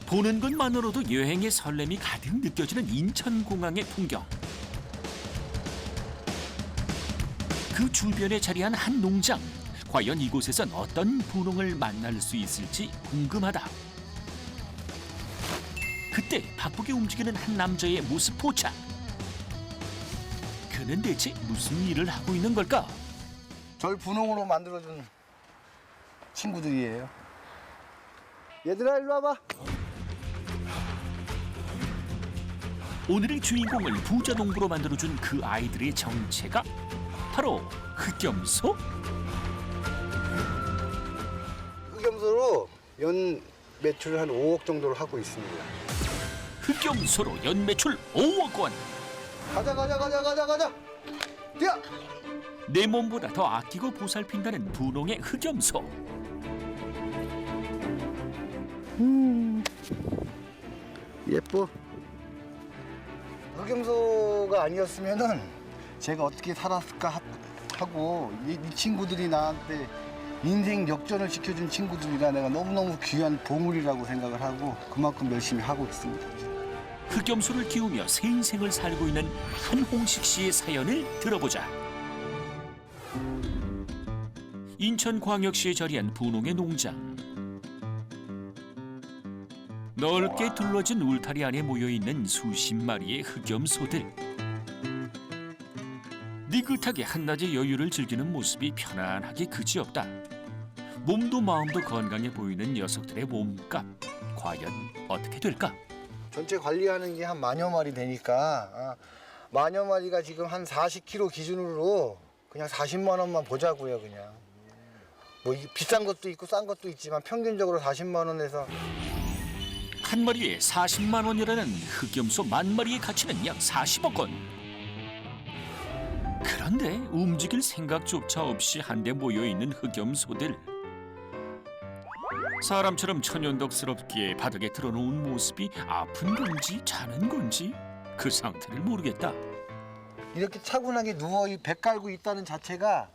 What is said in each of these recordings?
보는 것만으로도 여행의 설렘이 가득 느껴지는 인천공항의 풍경. 그 주변에 자리한 한 농장. 과연 이곳에선 어떤 분홍을 만날 수 있을지 궁금하다. 그때 바쁘게 움직이는 한 남자의 모습 포착. 그는 대체 무슨 일을 하고 있는 걸까? 절 분홍으로 만들어준 친구들이에요. 얘들아, 일로 와봐. 오늘의 주인공을 부자 농부로 만들어준 그 아이들의 정체가 바로 흑염소? 흑염소로 연 매출 한 5억 정도를 하고 있습니다. 흑염소로 연 매출 5억 원. 가자. 뛰어! 내 몸보다 더 아끼고 보살핀다는 분홍의 흑염소. 예뻐. 흑염소가 아니었으면은 제가 어떻게 살았을까 하고 이 친구들이 나한테 인생 역전을 시켜준 친구들이라 내가 너무너무 귀한 보물이라고 생각을 하고 그만큼 열심히 하고 있습니다. 흑염소를 키우며 새 인생을 살고 있는 한홍식 씨의 사연을 들어보자. 인천광역시에 자리한 분홍의 농장. 넓게 둘러진 울타리 안에 모여있는 수십 마리의 흑염소들. 느긋하게 한낮의 여유를 즐기는 모습이 편안하게 그지없다. 몸도 마음도 건강해 보이는 녀석들의 몸값. 과연 어떻게 될까? 전체 관리하는 게 한 만여 마리 되니까 만여 마리가 지금 한 40kg 기준으로 그냥 40만 원만 보자고요. 그냥 뭐 비싼 것도 있고 싼 것도 있지만 평균적으로 40만 원에서 한 마리에 40만 원이라는 흑염소 만 마리의 가치는 약 40억 원. 그런데 움직일 생각조차 없이 한데 모여있는 흑염소들. 사람처럼 천연덕스럽게 바닥에 드러놓은 모습이 아픈 건지 자는 건지 그 상태를 모르겠다. 이렇게 차분하게 누워 배 깔고 있다는 자체가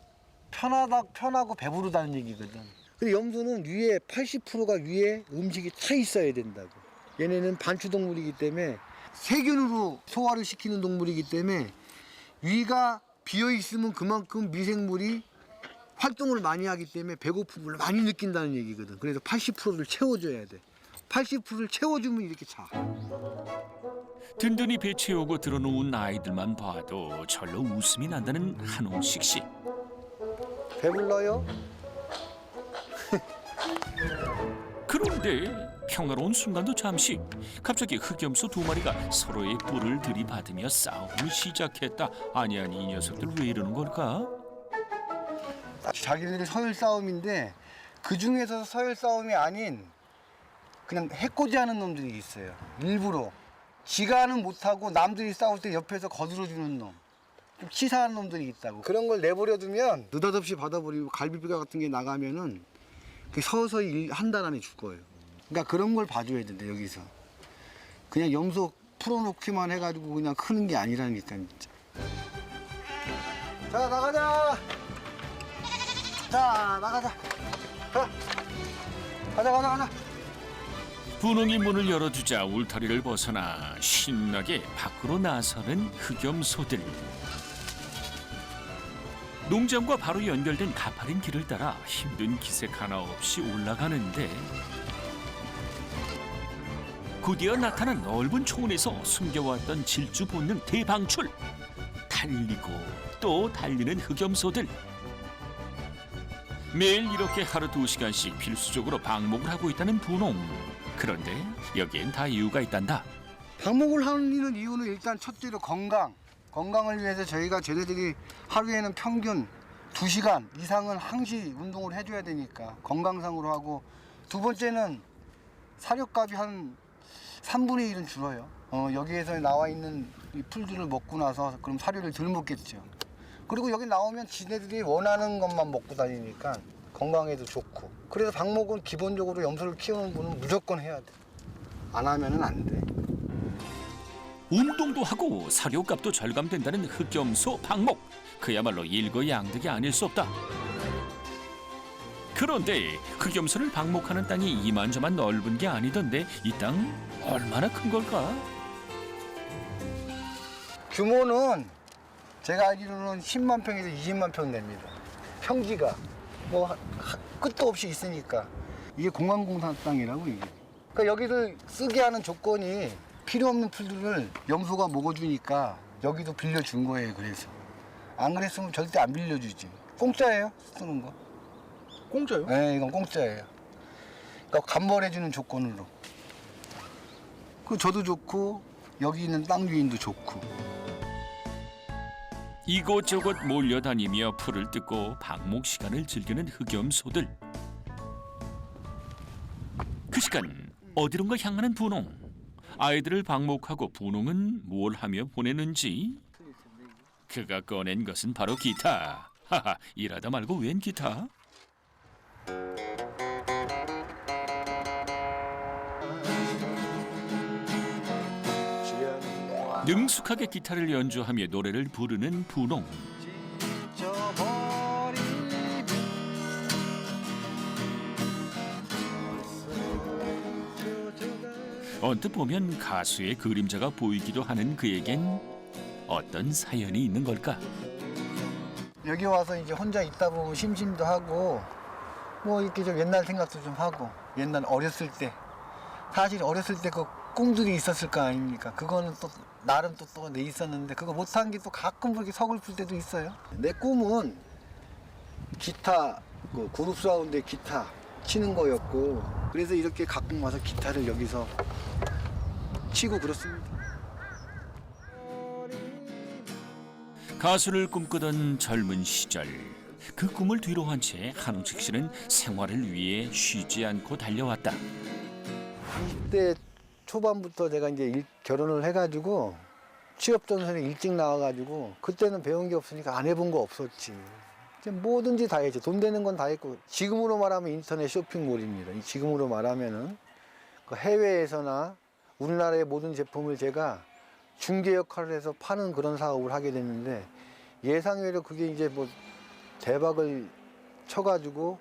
편하고 배부르다는 얘기거든. 근데 염소는 위에 80%가 위에 음식이 차 있어야 된다고. 얘네는 반추동물이기 때문에 세균으로 소화를 시키는 동물이기 때문에 위가 비어 있으면 그만큼 미생물이 활동을 많이 하기 때문에 배고픔을 많이 느낀다는 얘기거든. 그래서 80%를 채워줘야 돼. 80%를 채워주면 이렇게 차. 든든히 배 채우고 들어놓은 아이들만 봐도 절로 웃음이 난다는 한홍식 씨. 배불러요? 그런데 평화로운 순간도 잠시 갑자기 흑염소 두 마리가 서로의 뿔을 들이받으며 싸움을 시작했다. 아니 이 녀석들 왜 이러는 걸까? 자기들이 서열 싸움인데 그 중에서 서열 싸움이 아닌 그냥 해코지하는 놈들이 있어요. 일부러 지가는 못하고 남들이 싸울 때 옆에서 거들어주는 놈, 좀 치사한 놈들이 있다고. 그런 걸 내버려두면 느닷없이 받아버리고 갈비뼈 같은 게 나가면은 서서히 한 달 안에 죽어요. 그러니까 그런 걸 봐줘야 된다. 여기서 그냥 염소 풀어놓기만 해가지고 그냥 크는 게 아니라니까 진짜. 자, 나가자. 자, 나가자. 가자. 분홍이 문을 열어주자 울타리를 벗어나 신나게 밖으로 나서는 흑염소들. 농장과 바로 연결된 가파른 길을 따라 힘든 기색 하나 없이 올라가는데 곧이어 나타난 넓은 초원에서 숨겨왔던 질주 본능 대방출. 달리고 또 달리는 흑염소들. 매일 이렇게 하루 2시간씩 필수적으로 방목을 하고 있다는 분홍. 그런데 여기엔 다 이유가 있단다. 방목을 하는 이유는 일단 첫째로 건강을 위해서 저희가 쟤네들이 하루에는 평균 2시간 이상은 항시 운동을 해줘야 되니까 건강상으로 하고, 두 번째는 사료값이 한 3분의 1은 줄어요. 여기에서 나와 있는 이 풀들을 먹고 나서 그럼 사료를 덜 먹겠죠. 그리고 여기 나오면 지네들이 원하는 것만 먹고 다니니까 건강에도 좋고. 그래서 방목은 기본적으로 염소를 키우는 분은 무조건 해야 돼. 안 하면은 안 돼. 운동도 하고 사료값도 절감된다는 흑염소 방목. 그야말로 일거양득이 아닐 수 없다. 그런데 흑염소를 방목하는 땅이 이만저만 넓은 게 아니던데 이 땅 얼마나 큰 걸까? 규모는 제가 알기로는 10만 평에서 20만 평 됩니다. 평지가 뭐 끝도 없이 있으니까 이게 공항공사 땅이라고 이게. 그러니까 여기를 쓰게 하는 조건이 필요 없는 풀들을 염소가 먹어주니까 여기도 빌려준 거예요. 그래서 안 그랬으면 절대 안 빌려주지. 공짜예요 쓰는 거. 공짜요? 네, 이건 공짜예요. 그러니까 감벌해주는 조건으로. 그 저도 좋고 여기 있는 땅 주인도 좋고. 이곳저곳 몰려다니며 풀을 뜯고 방목 시간을 즐기는 흑염소들. 그 시간 어디론가 향하는 분홍. 아이들을 방목하고 분홍은 뭘 하며 보내는지. 그가 꺼낸 것은 바로 기타. 하하, 일하다 말고 웬 기타? 능숙하게 기타를 연주하며 노래를 부르는 분홍. 언뜻 보면 가수의 그림자가 보이기도 하는 그에겐 어떤 사연이 있는 걸까? 여기 와서 이제 혼자 있다 보면 심심도 하고 뭐 이렇게 좀 옛날 생각도 좀 하고 옛날 어렸을 때 사실 어렸을 때 그 꿈들이 있었을 거 아닙니까? 그거는 또 나름 또 내 있었는데 그거 못한 게 또 가끔 그렇게 서글플 때도 있어요. 내 꿈은 기타 그 그룹 사운드에 기타 치는 거였고 그래서 이렇게 가끔 와서 기타를 여기서 치고 그렇습니다. 가수를 꿈꾸던 젊은 시절 그 꿈을 뒤로 한 채 한웅식 씨는 생활을 위해 쉬지 않고 달려왔다. 20대 초반부터 내가 이제 결혼을 해가지고 취업 전선에 일찍 나와가지고 그때는 배운 게 없으니까 안 해본 거 없었지. 뭐든지 다 했지. 돈 되는 건 다 했고 지금으로 말하면 인터넷 쇼핑몰입니다. 지금으로 말하면은 그 해외에서나 우리나라의 모든 제품을 제가 중개 역할을 해서 파는 그런 사업을 하게 됐는데 예상외로 그게 이제 뭐 대박을 쳐가지고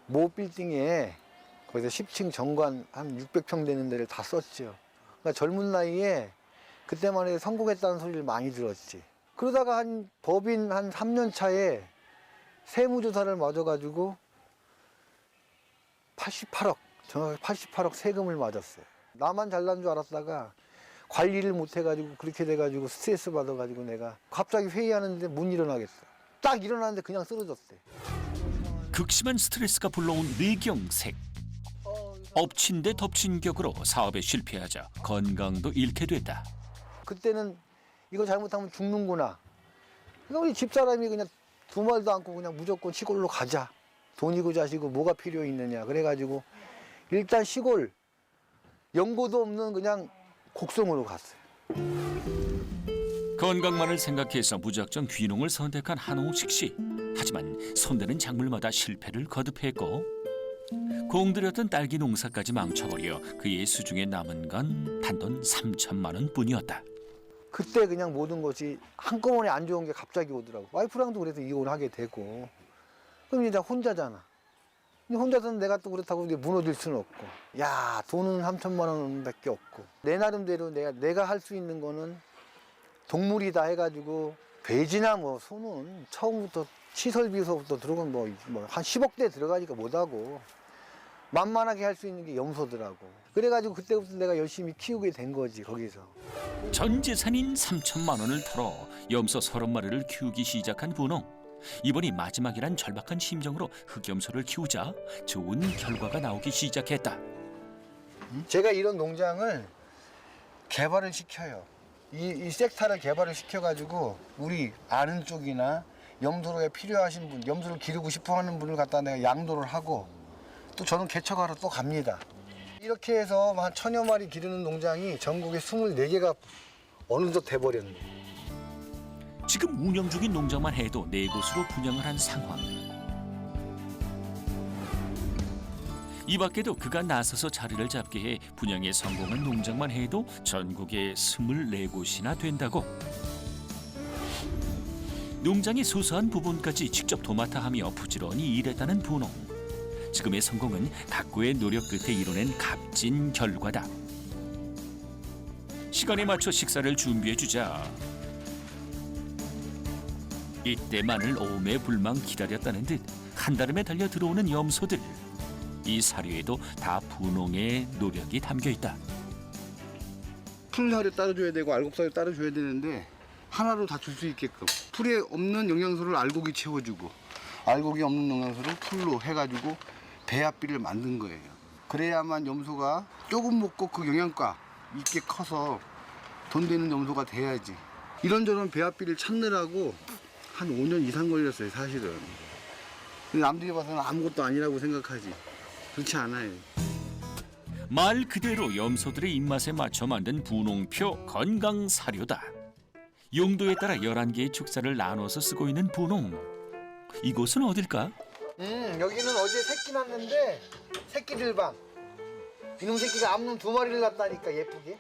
모 빌딩에 거기서 10층 정관 한 600평 되는 데를 다 썼죠. 그러니까 젊은 나이에 그때만 해도 성공했다는 소리를 많이 들었지. 그러다가 한 법인 한 3년 차에 세무조사를 맞아가지고 88억, 정확히 88억 세금을 맞았어요. 나만 잘난 줄 알았다가 관리를 못해가지고 그렇게 돼가지고 스트레스 받아가지고 내가 갑자기 회의하는데 못 일어나겠어. 딱 일어났는데 그냥 쓰러졌대. 극심한 스트레스가 불러온 뇌경색. 엎친 데 덮친 격으로 사업에 실패하자 건강도 잃게 됐다. 그때는 이거 잘못하면 죽는구나. 그러니까 우리 집사람이 그냥 두 말도 않고 그냥 무조건 시골로 가자. 돈이고 자시고 뭐가 필요 있느냐. 그래가지고 일단 시골 연고도 없는 그냥 곡성으로 갔어요. 건강만을 생각해서 무작정 귀농을 선택한 한홍식 씨. 하지만 손대는 작물마다 실패를 거듭했고 공들였던 딸기 농사까지 망쳐버려 그의 수중에 남은 건 단돈 3천만 원뿐이었다. 그때 그냥 모든 것이 한꺼번에 안 좋은 게 갑자기 오더라고. 와이프랑도 그래서 이혼을 하게 되고. 그럼 이제 혼자잖아. 근데 혼자서는 내가 또 그렇다고 이제 무너질 수는 없고. 야, 돈은 3천만 원밖에 없고. 내 나름대로 내가 할 수 있는 거는 동물이다 해가지고 돼지나 뭐 소는 처음부터 시설비서부터 들어가면 뭐 한 10억대 들어가니까 못하고 만만하게 할 수 있는 게 염소더라고. 그래가지고 그때부터 내가 열심히 키우게 된 거지 거기서. 전 재산인 3천만 원을 털어 염소 30마리를 키우기 시작한 분홍. 이번이 마지막이란 절박한 심정으로 흑염소를 키우자 좋은 결과가 나오기 시작했다. 제가 이런 농장을 개발을 시켜요. 이 섹터를 개발을 시켜가지고 우리 아는 쪽이나 염소가 필요하신 분, 염소를 기르고 싶어하는 분을 갖다 내가 양도를 하고 또 저는 개척하러 또 갑니다. 이렇게 해서 한 1000여 마리 기르는 농장이 전국에 24개가 어느덧 돼버렸네. 지금 운영 중인 농장만 해도 4곳으로 분양을 한 상황. 이 밖에도 그가 나서서 자리를 잡게 해 분양에 성공한 농장만 해도 전국에 24곳이나 된다고. 농장의 소소한 부분까지 직접 도맡아 하며 부지런히 일했다는 분홍. 지금의 성공은 각고의 노력 끝에 이뤄낸 값진 결과다. 시간에 맞춰 식사를 준비해주자. 이때만을 오매불망 기다렸다는 듯 한달음에 달려 들어오는 염소들. 이 사료에도 다 분홍의 노력이 담겨있다. 풀사료 따라줘야 되고 알곡사료 따라줘야 되는데 하나로 다 줄 수 있게끔 풀에 없는 영양소를 알곡이 채워주고 알곡이 없는 영양소를 풀로 해가지고 배합비를 만든 거예요. 그래야만 염소가 조금 먹고 그 영양가 있게 커서 돈 되는 염소가 돼야지. 이런저런 배합비를 찾느라고 한 5년 이상 걸렸어요, 사실은. 근데 남들이 봐서는 아무것도 아니라고 생각하지. 그렇지 않아요. 말 그대로 염소들의 입맛에 맞춰 만든 분홍표 건강 사료다. 용도에 따라 11개의 축사를 나눠서 쓰고 있는 분홍. 이곳은 어딜까? 여기는 어제 새끼 낳는데 새끼들 방. 이놈 새끼가 암놈 2마리를 낳았다니까 예쁘게.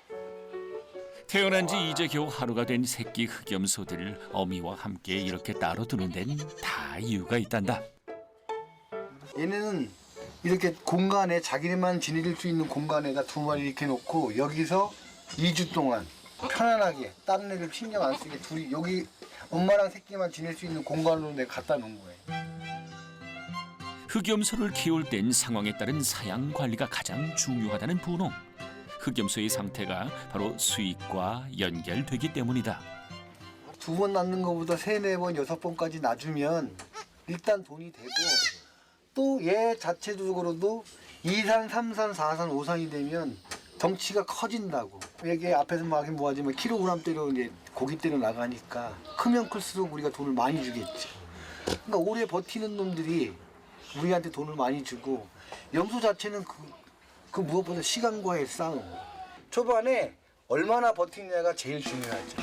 태어난 지 이제 겨우 하루가 된 새끼 흑염소들 어미와 함께 이렇게 따로 두는 데는 다 이유가 있단다. 얘네는 이렇게 공간에 자기네만 지낼 수 있는 공간에다 2마리 이렇게 놓고 여기서 2주 동안 편안하게 다른 애들 신경 안 쓰게 둘이 여기 엄마랑 새끼만 지낼 수 있는 공간으로 내가 갖다 놓은 거예요. 흑염소를 키울 땐 상황에 따른 사양 관리가 가장 중요하다는 분홍. 흑염소의 상태가 바로 수익과 연결되기 때문이다. 2번 낳는 것보다 3, 4번, 6번까지 낳아주면 일단 돈이 되고 또 얘 자체적으로도 2산, 3산, 4산, 5산이 되면 덩치가 커진다고. 이게 앞에서 막 뭐하지만 킬로그램대로 이제 고깃대로 나가니까 크면 클수록 우리가 돈을 많이 주겠지. 그러니까 오래 버티는 놈들이 우리한테 돈을 많이 주고 염소 자체는 그 무엇보다 시간과의 싸움. 초반에 얼마나 버티냐가 제일 중요하죠.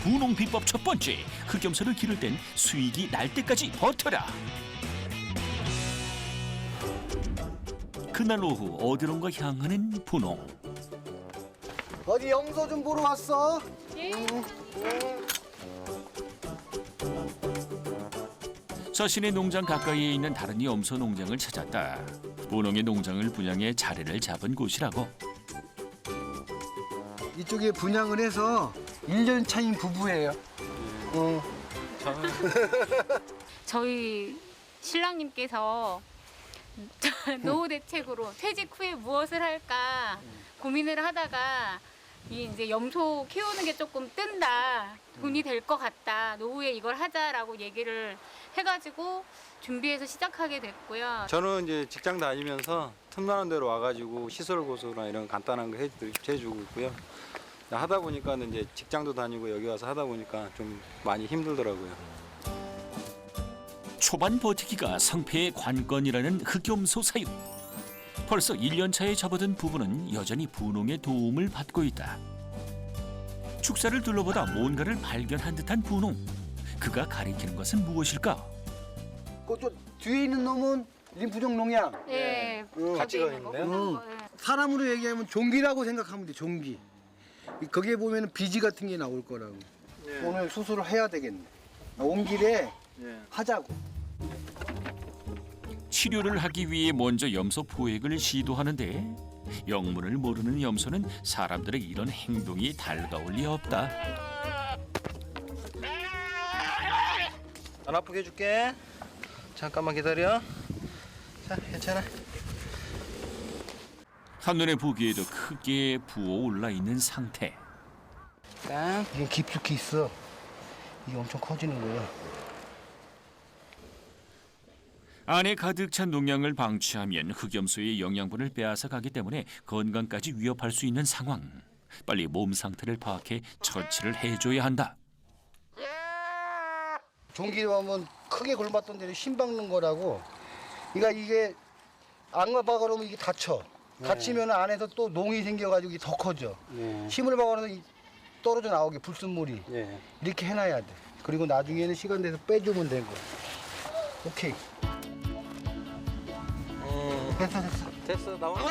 분홍 비법 첫 번째, 흑염소를 기를 땐 수익이 날 때까지 버텨라. 그날 오후 어디론가 향하는 분홍. 어디 염소 좀 보러 왔어? 자신의 농장 가까이에 있는 다른 염소 농장을 찾았다. 분홍의 농장을 분양해 자리를 잡은 곳이라고. 이쪽에 분양을 해서 1년 차인 부부예요. 저희 신랑님께서 노후 대책으로 퇴직 후에 무엇을 할까 고민을 하다가 이제 염소 키우는 게 조금 뜬다, 돈이 될 것 같다, 노후에 이걸 하자라고 얘기를 해가지고 준비해서 시작하게 됐고요. 저는 이제 직장 다니면서 틈나는 대로 와가지고 시설 고수나 이런 간단한 거 해주고 있고요. 하다 보니까 이제 직장도 다니고 여기 와서 하다 보니까 좀 많이 힘들더라고요. 초반 버티기가 성패의 관건이라는 흑염소 사육. 벌써 1년 차에 접어든 부부는 여전히 분홍의 도움을 받고 있다. 축사를 둘러보다 뭔가를 발견한 듯한 분홍. 그가 가리키는 것은 무엇일까? 그저 뒤에 있는 놈은 림프종 농약. 네, 같이 거기에 가 있는 있네요? 거. 네. 사람으로 얘기하면 종기라고 생각하면 돼. 종기. 거기에 보면 비지 같은 게 나올 거라고. 오늘 수술을 해야 되겠네. 온 길에 하자고. 치료를 하기 위해 먼저 염소 포획을 시도하는데 영문을 모르는 염소는 사람들의 이런 행동이 달가울 리 없다. 안 아프게 해줄게. 잠깐만 기다려. 자, 괜찮아. 한눈에 보기에도 크게 부어올라 있는 상태. 딱. 이게 깊숙이 있어. 이게 엄청 커지는 거야. 안에 가득 찬 농양을 방치하면 흑염소의 영양분을 빼앗아 가기 때문에 건강까지 위협할 수 있는 상황. 빨리 몸 상태를 파악해 처치를 해줘야 한다. 종기로 하면 크게 골맞던 데를 심 박는 거라고. 그러니까 이게 안 박아놓으면 이게 다쳐. 다치면 안에서 또 농이 생겨가지고 이게 더 커져. 심을 박아놓으면 떨어져 나오게 불순물이 예. 이렇게 해놔야 돼. 그리고 나중에는 시간 돼서 빼주면 된 거야. 오케이. 됐어. 됐어 나오네.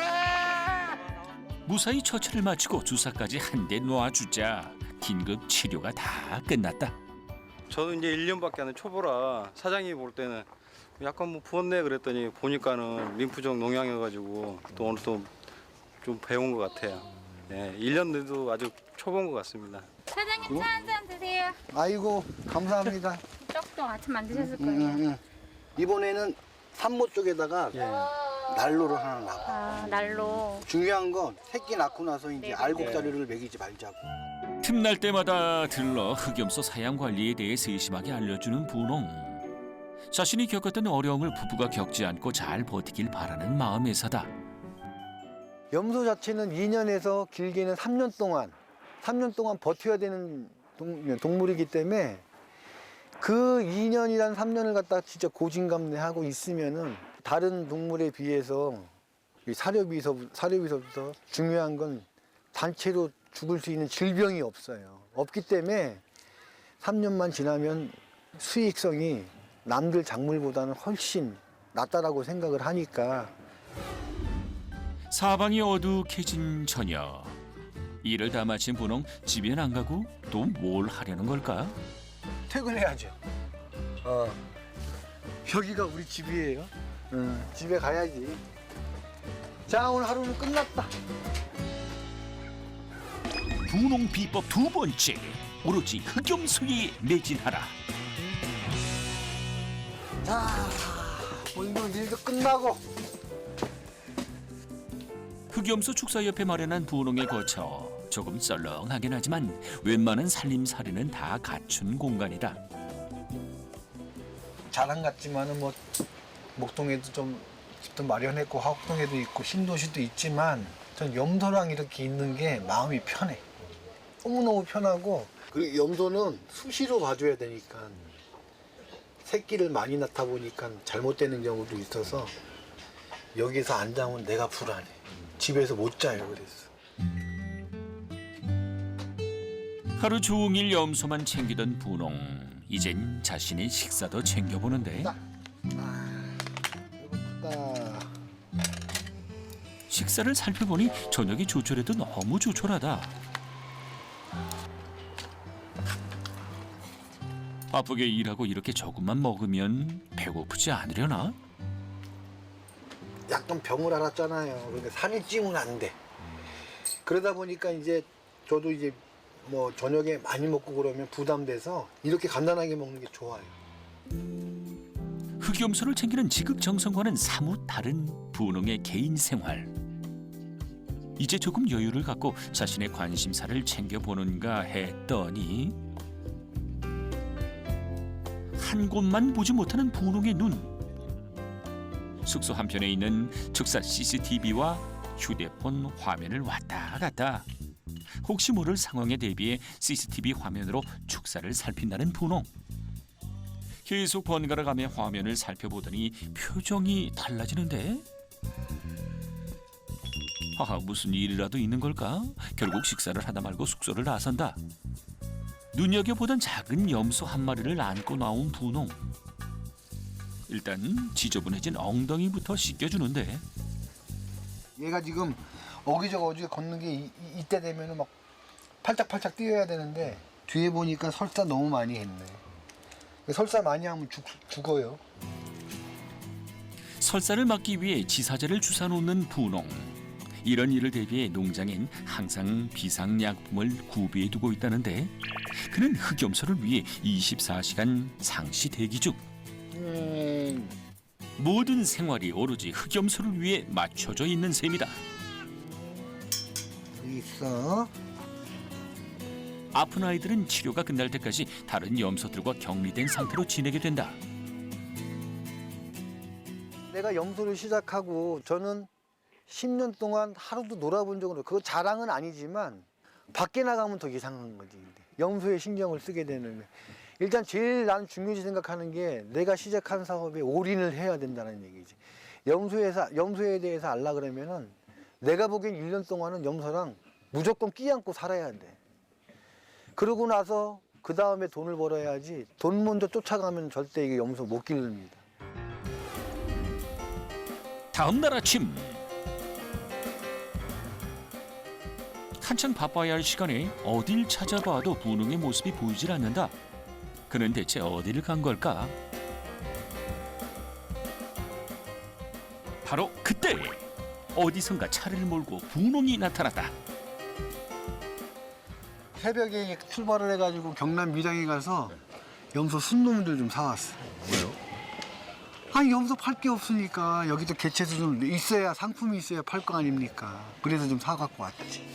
무사히 처치를 마치고 주사까지 한 대 놔주자 긴급 치료가 다 끝났다. 저도 이제 1년밖에 안 된 초보라 사장님이 볼 때는 약간 뭐 부었네 그랬더니 보니까는 림프종 농양이어가지고 또 오늘 또 좀 배운 것 같아요. 예, 1년 돼도 아주 초보인 것 같습니다. 사장님 차 한 잔 드세요. 아이고 감사합니다. 떡도 아침 만드셨을 거예요. 이번에는 산모 쪽에다가 난로를 하나 놔봐. 아, 난로. 중요한 건 새끼 낳고 나서 이제 네네. 알곡자리를 먹이지 말자고. 틈날 때마다 들러 흑염소 사양 관리에 대해 세심하게 알려주는 분홍. 자신이 겪었던 어려움을 부부가 겪지 않고 잘 버티길 바라는 마음에서다. 염소 자체는 2년에서 길게는 3년 동안 버텨야 되는 동물이기 때문에 그 2년이란 3년을 갖다가 진짜 고진감래하고 있으면은 다른 동물에 비해서 이 사료비서부터 중요한 건 단체로 죽을 수 있는 질병이 없어요. 없기 때문에 3년만 지나면 수익성이 남들 작물보다는 훨씬 낫다라고 생각을 하니까. 사방이 어둑해진 저녁. 일을 다 마친 분홍 집엔 안 가고 또 뭘 하려는 걸까? 퇴근해야죠. 여기가 우리 집이에요. 집에 가야지. 자, 오늘 하루는 끝났다. 분홍 비법 두 번째. 오로지 흑염소에 매진하라. 자, 오늘도 일도 끝나고. 흑염소 축사 옆에 마련한 분홍에 거쳐 조금 썰렁하긴 하지만 웬만한 살림살이는 다 갖춘 공간이다. 자랑 같지만은 뭐 목동에도 좀 집도 마련했고 화곡동에도 있고 신도시도 있지만 전 염소랑 이렇게 있는 게 마음이 편해. 너무너무 편하고, 그리고 염소는 수시로 봐줘야 되니까 새끼를 많이 낳다 보니까 잘못되는 경우도 있어서 여기서 안 자면 내가 불안해. 집에서 못 자요. 그래서 하루 종일 염소만 챙기던 분홍. 이젠 자신의 식사도 챙겨보는데 배고프다. 식사를 살펴보니 저녁이 조촐해도 너무 조촐하다. 바쁘게 일하고 이렇게 조금만 먹으면 배고프지 않으려나? 약간 병을 앓았잖아요. 그러니까 살이 찌면 안 돼. 그러다 보니까 이제 저도 이제 뭐 저녁에 많이 먹고 그러면 부담돼서 이렇게 간단하게 먹는 게 좋아요. 흑염소를 챙기는 지극정성과는 사뭇 다른 분홍의 개인 생활. 이제 조금 여유를 갖고 자신의 관심사를 챙겨보는가 했더니 한 곳만 보지 못하는 분홍의 눈. 숙소 한편에 있는 축사 CCTV와 휴대폰 화면을 왔다 갔다. 혹시 모를 상황에 대비해 CCTV 화면으로 축사를 살핀다는 분홍. 계속 번갈아가며 화면을 살펴보더니 표정이 달라지는데? 하하, 무슨 일이라도 있는 걸까? 결국 식사를 하다 말고 숙소를 나선다. 눈여겨보던 작은 염소 한 마리를 안고 나온 분홍. 일단 지저분해진 엉덩이부터 씻겨주는데 얘가 지금 어기저기 걷는 게 이때 되면은 막 팔짝팔짝 뛰어야 되는데 뒤에 보니까 설사 너무 많이 했네. 설사 많이 하면 죽어요. 설사를 막기 위해 지사제를 주사 놓는 분홍. 이런 일을 대비해 농장엔 항상 비상약품을 구비해 두고 있다는데 그는 흑염소를 위해 24시간 상시 대기 중. 모든 생활이 오로지 흑염소를 위해 맞춰져 있는 셈이다. 여기 있어. 아픈 아이들은 치료가 끝날 때까지 다른 염소들과 격리된 상태로 지내게 된다. 내가 염소를 시작하고 저는 10년 동안 하루도 놀아본 적은 없어요. 그거 자랑은 아니지만 밖에 나가면 더 이상한 거지. 염소에 신경을 쓰게 되는. 일단 제일 난 중요시 생각하는 게 내가 시작한 사업에 올인을 해야 된다는 얘기지. 염소에 대해서 알라 그러면은 내가 보기엔 1년 동안은 염소랑 무조건 끼 안고 살아야 돼. 그러고 나서 그 다음에 돈을 벌어야지 돈 먼저 쫓아가면 절대 이게 염소 못 기릅니다. 다음 날 아침 한참 바빠야 할 시간에 어딜 찾아봐도 분홍의 모습이 보이질 않는다. 그는 대체 어디를 간 걸까? 바로 그때 어디선가 차를 몰고 분홍이 나타났다. 새벽에 출발을 해가지고 경남 밀양에 가서 염소 순놈들 좀 사왔어. 왜요? 아니 염소 팔 게 없으니까 여기도 개체수 좀 있어야 상품이 있어야 팔 거 아닙니까? 그래서 좀 사갖고 왔지.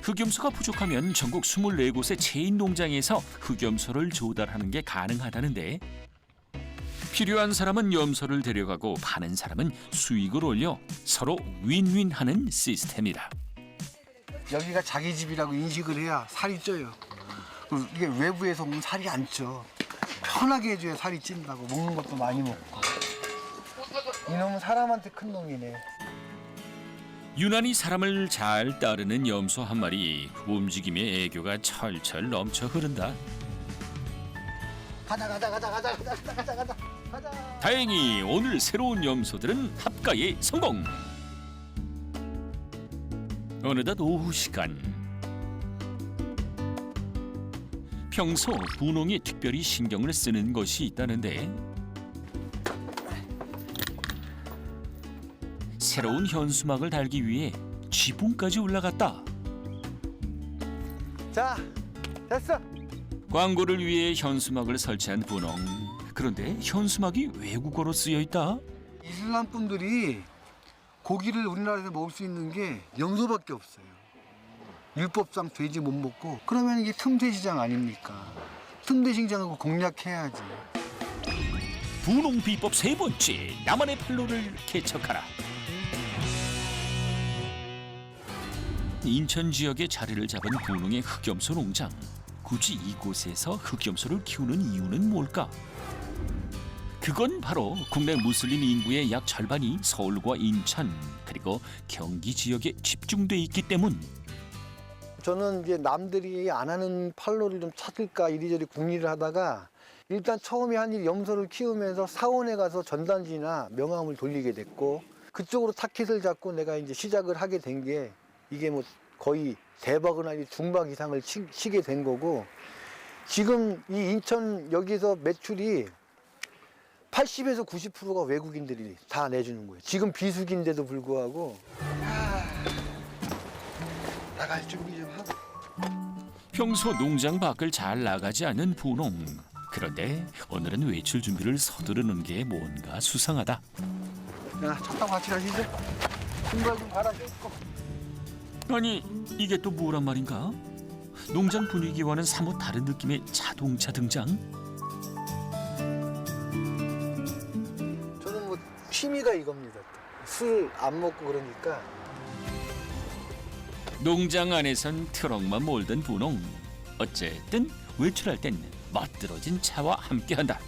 흑염소가 부족하면 전국 24곳의 체인 농장에서 흑염소를 조달하는 게 가능하다는데 필요한 사람은 염소를 데려가고 파는 사람은 수익을 올려 서로 윈윈하는 시스템이다. 여기가 자기 집이라고 인식을 해야 살이 쪄요. 이게 외부에서 오면 살이 안 쪄. 편하게 해줘야 살이 찐다고. 먹는 것도 많이 먹고. 이놈은 사람한테 큰 놈이네. 유난히 사람을 잘 따르는 염소 한 마리. 움직임에 애교가 철철 넘쳐 흐른다. 가자. 다행히 오늘 새로운 염소들은 합가에 성공. 어느덧 오후 시간. 평소 분홍이 특별히 신경을 쓰는 것이 있다는데 새로운 현수막을 달기 위해 지붕까지 올라갔다. 자, 됐어. 광고를 위해 현수막을 설치한 분홍. 그런데 현수막이 외국어로 쓰여 있다. 이슬람 분들이 고기를 우리나라에서 먹을 수 있는 게 염소밖에 없어요. 율법상 돼지 못 먹고. 그러면 이게 틈새 시장 아닙니까? 틈새 시장하고 공략해야지. 분홍 비법 세 번째, 나만의 판로를 개척하라. 인천 지역에 자리를 잡은 분홍의 흑염소 농장. 굳이 이곳에서 흑염소를 키우는 이유는 뭘까? 그건 바로 국내 무슬림 인구의 약 절반이 서울과 인천 그리고 경기 지역에 집중돼 있기 때문. 저는 이제 남들이 안 하는 판로를 좀 찾을까 이리저리 궁리를 하다가 일단 처음에 한 일 염소를 키우면서 사원에 가서 전단지나 명함을 돌리게 됐고 그쪽으로 타켓을 잡고 내가 이제 시작을 하게 된 게 이게 뭐 거의 대박은 아니고 중박 이상을 치게 된 거고 지금 이 인천 여기서 매출이 80에서 90%가 외국인들이 다 내주는 거예요. 지금 비수기인데도 불구하고 나갈 준비 좀 하고. 평소 농장 밖을 잘 나가지 않는 분홍. 그런데 오늘은 외출 준비를 서두르는 게 뭔가 수상하다. 야, 차 타고 같이 가시죠. 신발 좀 갈아 신고. 아니 이게 또 뭐란 말인가? 농장 분위기와는 사뭇 다른 느낌의 자동차 등장? 저는 뭐 취미가 이겁니다. 술 안 먹고 그러니까. 농장 안에선 트럭만 몰던 분홍. 어쨌든 외출할 땐 멋들어진 차와 함께한다.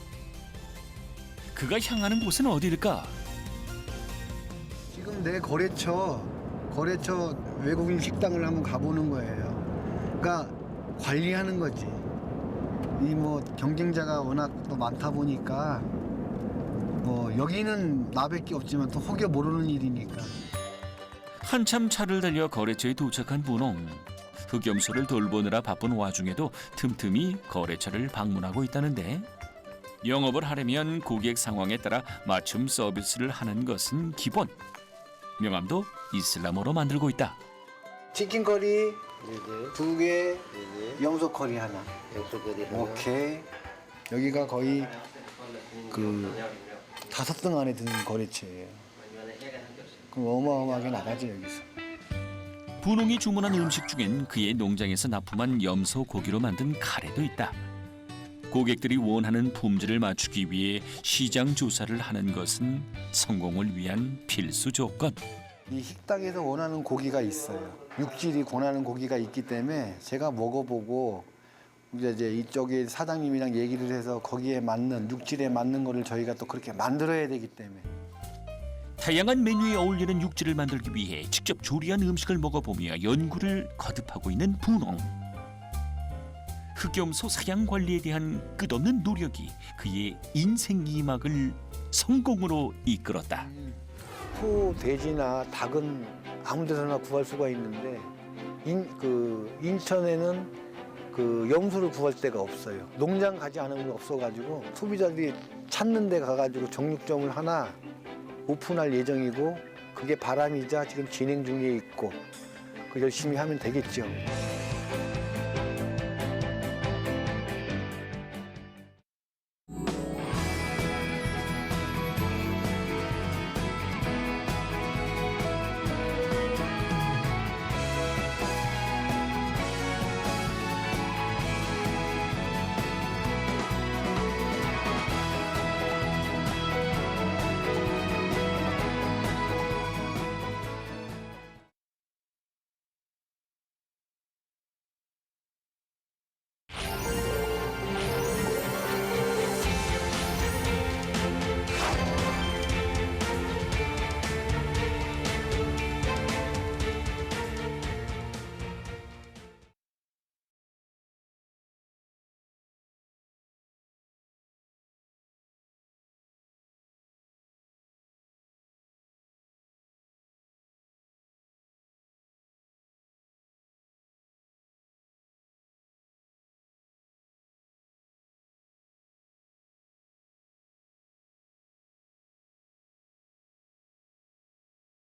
그가 향하는 곳은 어디일까? 지금 내 거래처 외국인 식당을 한번 가보는 거예요. 그러니까 관리하는 거지. 이 뭐 경쟁자가 워낙 또 많다 보니까 뭐 여기는 나밖에 없지만 또 혹여 모르는 일이니까. 한참 차를 달려 거래처에 도착한 분홍. 흑염소를 돌보느라 바쁜 와중에도 틈틈이 거래처를 방문하고 있다는데 영업을 하려면 고객 상황에 따라 맞춤 서비스를 하는 것은 기본. 명함도 이슬람어로 만들고 있다. 치킨 커리 2개, 염소 커리 하나. 오케이. 여기가 거의 그 5등 안에 드는 거래처예요. 그럼 어마어마하게 나가죠 여기서. 분홍이 주문한 음식 중엔 그의 농장에서 납품한 염소 고기로 만든 카레도 있다. 고객들이 원하는 품질을 맞추기 위해 시장 조사를 하는 것은 성공을 위한 필수 조건. 이 식당에서 원하는 고기가 있어요. 육질이 권하는 고기가 있기 때문에 제가 먹어보고 이제 이쪽에 사장님이랑 얘기를 해서 거기에 맞는 육질에 맞는 거를 저희가 또 그렇게 만들어야 되기 때문에. 다양한 메뉴에 어울리는 육질을 만들기 위해 직접 조리한 음식을 먹어보며 연구를 거듭하고 있는 분홍. 흑염소 사양 관리에 대한 끝없는 노력이 그의 인생 2막을 성공으로 이끌었다. 소, 돼지나 닭은 아무 데서나 구할 수가 있는데 인천에는 그 염소를 구할 데가 없어요. 농장 가지 않으면 없어가지고 소비자들이 찾는 데 가가지고 정육점을 하나 오픈할 예정이고 그게 바람이자 지금 진행 중에 있고 그 열심히 하면 되겠죠.